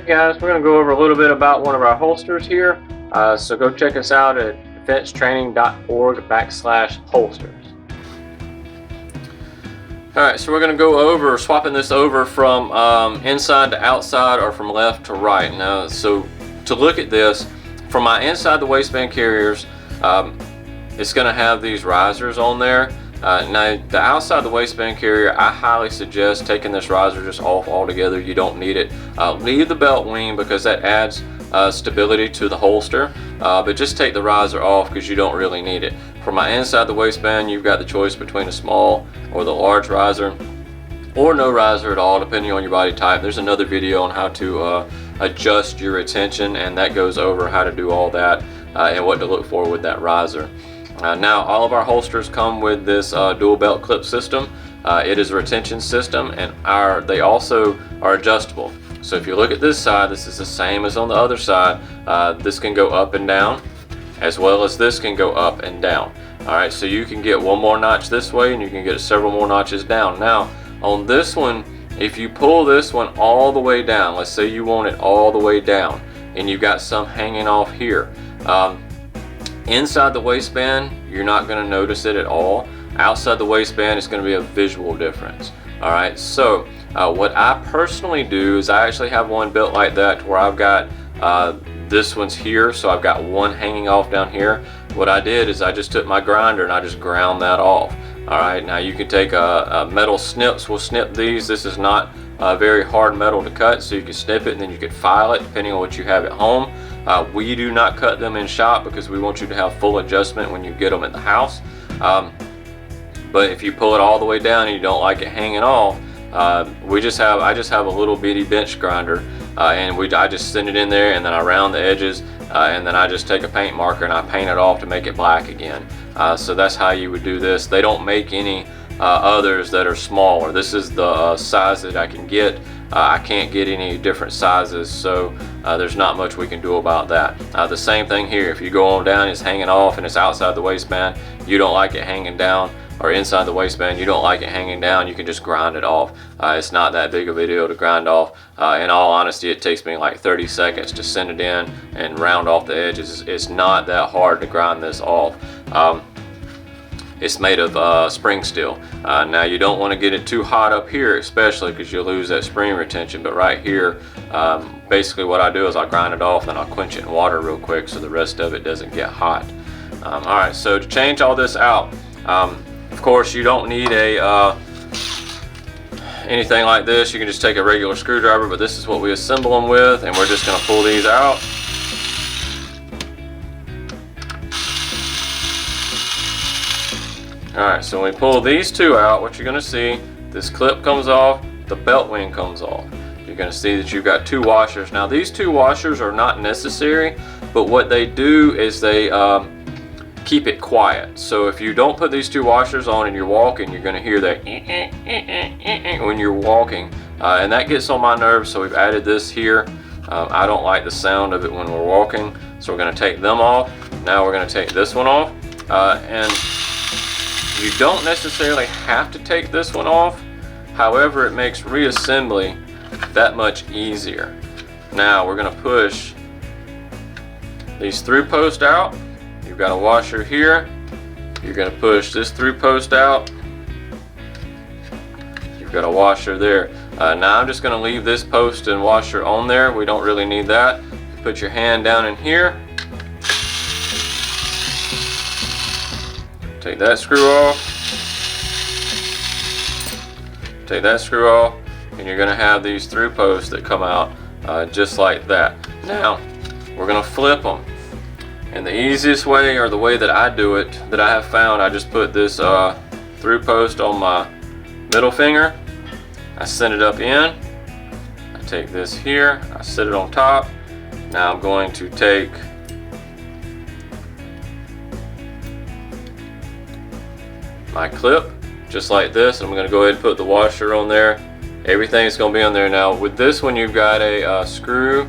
guys, we're going to go over a little bit about one of our holsters here. So go check us out at defensetraining.org/holsters. Alright, so we're going to go over swapping this over from inside to outside or from left to right. Now, so to look at this, for my inside the waistband carriers, it's going to have these risers on there. Now, the outside the waistband carrier, I highly suggest taking this riser just off altogether. You don't need it. Leave the belt wing because that adds stability to the holster, but just take the riser off because you don't really need it. For my inside the waistband, you've got the choice between a small or the large riser, or no riser at all, depending on your body type. There's another video on how to adjust your retention, and that goes over how to do all that and what to look for with that riser. Now, all of our holsters come with this dual belt clip system. It is a retention system, and they also are adjustable. So if you look at this side, this is the same as on the other side. This can go up and down, as well as this can go up and down. Alright, so you can get one more notch this way, and you can get several more notches down. Now, on this one, if you pull this one all the way down, let's say you want it all the way down, and you've got some hanging off here. Inside the waistband, you're not going to notice it at all. Outside the waistband, it's going to be a visual difference. Alright, so what I personally do is I actually have one built like that where I've got this one's here, so I've got one hanging off down here. What I did is I just took my grinder and I just ground that off. Alright, now you can take metal snips. We'll snip these. This is not very hard metal to cut, so you can snip it and then you can file it depending on what you have at home. We do not cut them in shop because we want you to have full adjustment when you get them at the house. But if you pull it all the way down and you don't like it hanging off, I just have a little bitty bench grinder, and I just send it in there, and then I round the edges, and then I just take a paint marker and I paint it off to make it black again. So that's how you would do this. They don't make any others that are smaller. This is the size that I can get. I can't get any different sizes, so there's not much we can do about that. The same thing here. If you go on down, it's hanging off and it's outside the waistband, you don't like it hanging down, or inside the waistband, you don't like it hanging down, you can just grind it off. It's not that big of a deal to grind off. In all honesty, it takes me like 30 seconds to send it in and round off the edges. It's not that hard to grind this off. It's made of spring steel. Now, you don't want to get it too hot up here, especially because you'll lose that spring retention. But right here, basically what I do is I grind it off and I'll quench it in water real quick so the rest of it doesn't get hot. Alright, so to change all this out, of course you don't need anything like this. You can just take a regular screwdriver, but this is what we assemble them with, and we're just going to pull these out. Alright, so when we pull these two out, what you're going to see, this clip comes off, the belt wing comes off. You're going to see that you've got two washers. Now, these two washers are not necessary, but what they do is they keep it quiet. So if you don't put these two washers on and you're walking, you're going to hear that when you're walking, and that gets on my nerves, so we've added this here. I don't like the sound of it when we're walking, so we're going to take them off. Now we're going to take this one off, and you don't necessarily have to take this one off. However, it makes reassembly that much easier. Now we're going to push these through posts out. You've got a washer here. You're going to push this through post out. You've got a washer there. Now I'm just going to leave this post and washer on there. We don't really need that. Put your hand down in here. Take that screw off. Take that screw off, and you're going to have these through posts that come out just like that. Now we're going to flip them. And the easiest way, or the way that I do it, that I have found, I just put this through post on my middle finger. I send it up in. I take this here. I set it on top. Now I'm going to take my clip, just like this. I'm going to go ahead and put the washer on there. Everything's going to be on there. Now with this one, you've got a screw,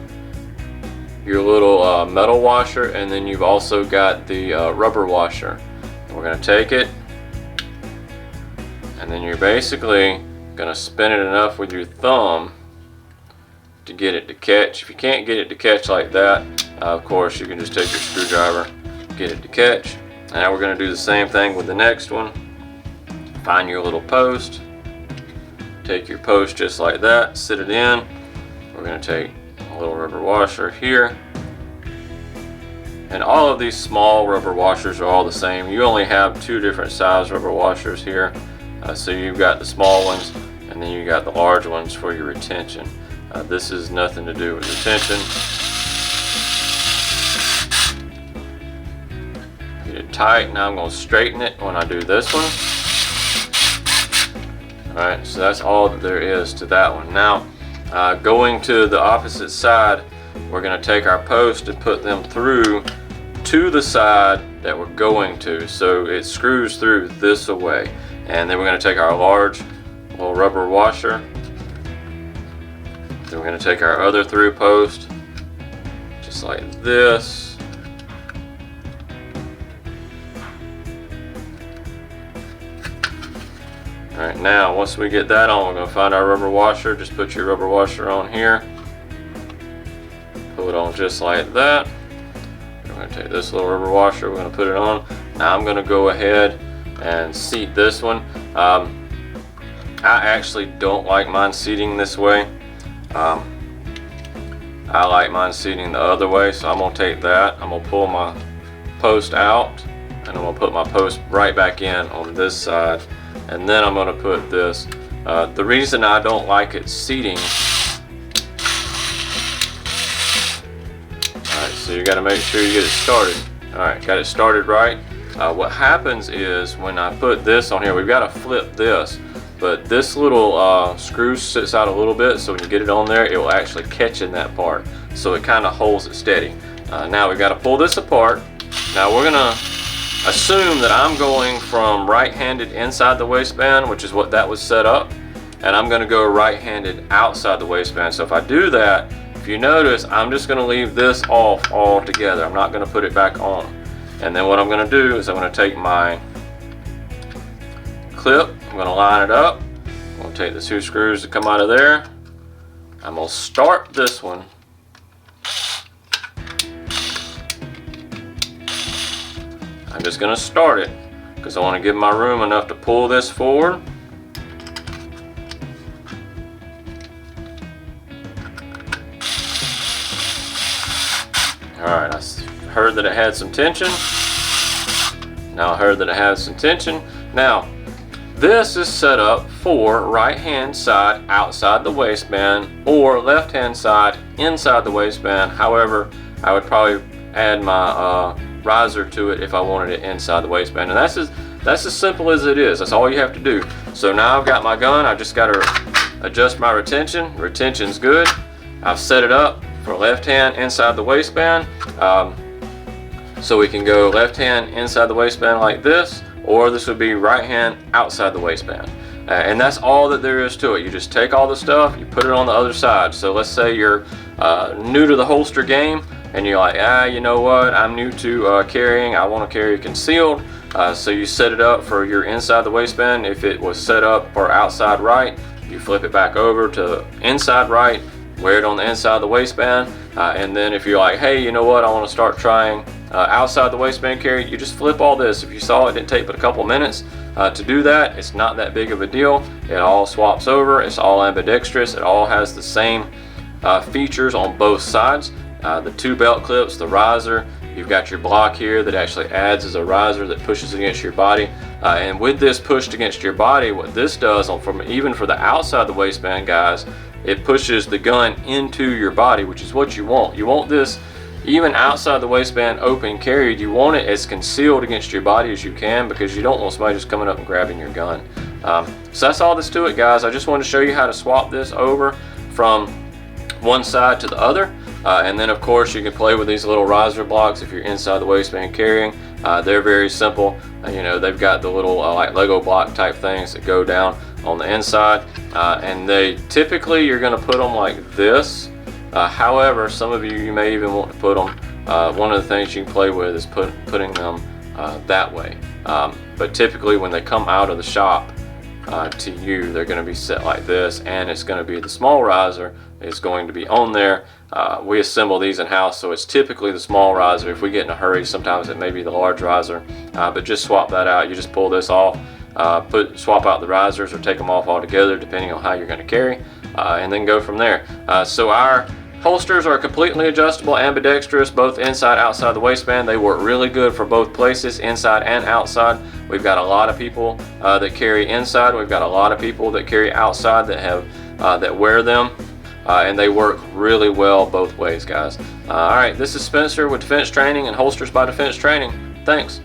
your little metal washer, and then you've also got the rubber washer. And we're going to take it, and then you're basically going to spin it enough with your thumb to get it to catch. If you can't get it to catch like that, of course you can just take your screwdriver, get it to catch. And now we're going to do the same thing with the next one. Find your little post, take your post just like that, sit it in. We're going to take a little rubber washer here. And all of these small rubber washers are all the same. You only have 2 different size rubber washers here. So you've got the small ones, and then you got the large ones for your retention. This is nothing to do with retention. Get it tight. Now I'm going to straighten it when I do this one. Alright, so that's all that there is to that one. Now, going to the opposite side, we're going to take our post and put them through to the side that we're going to. So it screws through this way. And then we're going to take our large little rubber washer. Then we're going to take our other through post, just like this. Alright, now once we get that on, we're going to find our rubber washer. Just put your rubber washer on here. Pull it on just like that. We're going to take this little rubber washer, we're going to put it on. Now I'm going to go ahead and seat this one. I actually don't like mine seating this way. I like mine seating the other way, so I'm going to take that. I'm going to pull my post out, and I'm going to put my post right back in on this side. And then I'm going to put this. The reason I don't like it seating, alright, so you got to make sure you get it started. Alright, got it started right. What happens is when I put this on here, we've got to flip this, but this little screw sits out a little bit, so when you get it on there, it will actually catch in that part, so it kind of holds it steady. Now we've got to pull this apart. Now we're gonna assume that I'm going from right-handed inside the waistband, which is what that was set up, and I'm going to go right-handed outside the waistband. So if I do that, if you notice, I'm just going to leave this off altogether. I'm not going to put it back on. And then what I'm going to do is I'm going to take my clip, I'm going to line it up, I'm going to take the 2 screws that come out of there, I'm going to start this one, I'm just going to start it because I want to give my room enough to pull this forward. Alright, I heard that it had some tension. Now I heard that it has some tension. Now, this is set up for right hand side outside the waistband or left hand side inside the waistband. However, I would probably add my riser to it if I wanted it inside the waistband. And that's as simple as it is. That's all you have to do. So now I've got my gun. I just got to adjust my retention. Retention's good. I've set it up for left hand inside the waistband. So we can go left hand inside the waistband like this, or this would be right hand outside the waistband. And that's all that there is to it. You just take all the stuff, you put it on the other side. So let's say you're new to the holster game, and you're like, you know what, I'm new to carrying, I want to carry concealed. So you set it up for your inside the waistband. If it was set up for outside right, you flip it back over to inside right, wear it on the inside of the waistband. And then if you're like, hey, you know what, I want to start trying outside the waistband carry, you just flip all this. If you saw it didn't take but a couple minutes to do that. It's not that big of a deal. It all swaps over. It's all ambidextrous. It all has the same features on both sides. The 2 belt clips, the riser, you've got your block here that actually adds as a riser that pushes against your body. And with this pushed against your body, what this does, even for the outside the waistband guys, it pushes the gun into your body, which is what you want. You want this even outside the waistband open carried. You want it as concealed against your body as you can, because you don't want somebody just coming up and grabbing your gun. So that's all that's to it, guys. I just wanted to show you how to swap this over from one side to the other. And then of course you can play with these little riser blocks if you're inside the waistband carrying. They're very simple. You know, they've got the little like Lego block type things that go down on the inside, and they typically you're going to put them like this. However, some of you may even want to put them, one of the things you can play with is putting them that way. But typically when they come out of the shop to you, they're going to be set like this, and it's going to be the small riser is going to be on there. We assemble these in-house, so it's typically the small riser. If we get in a hurry, sometimes it may be the large riser, but just swap that out. You just pull this off, swap out the risers or take them off altogether depending on how you're going to carry, and then go from there. So our holsters are completely adjustable, ambidextrous, both inside, outside the waistband. They work really good for both places, inside and outside. We've got a lot of people that carry inside. We've got a lot of people that carry outside that have that wear them, and they work really well both ways, guys. All right, this is Spencer with Defense Training and Holsters by Defense Training. Thanks.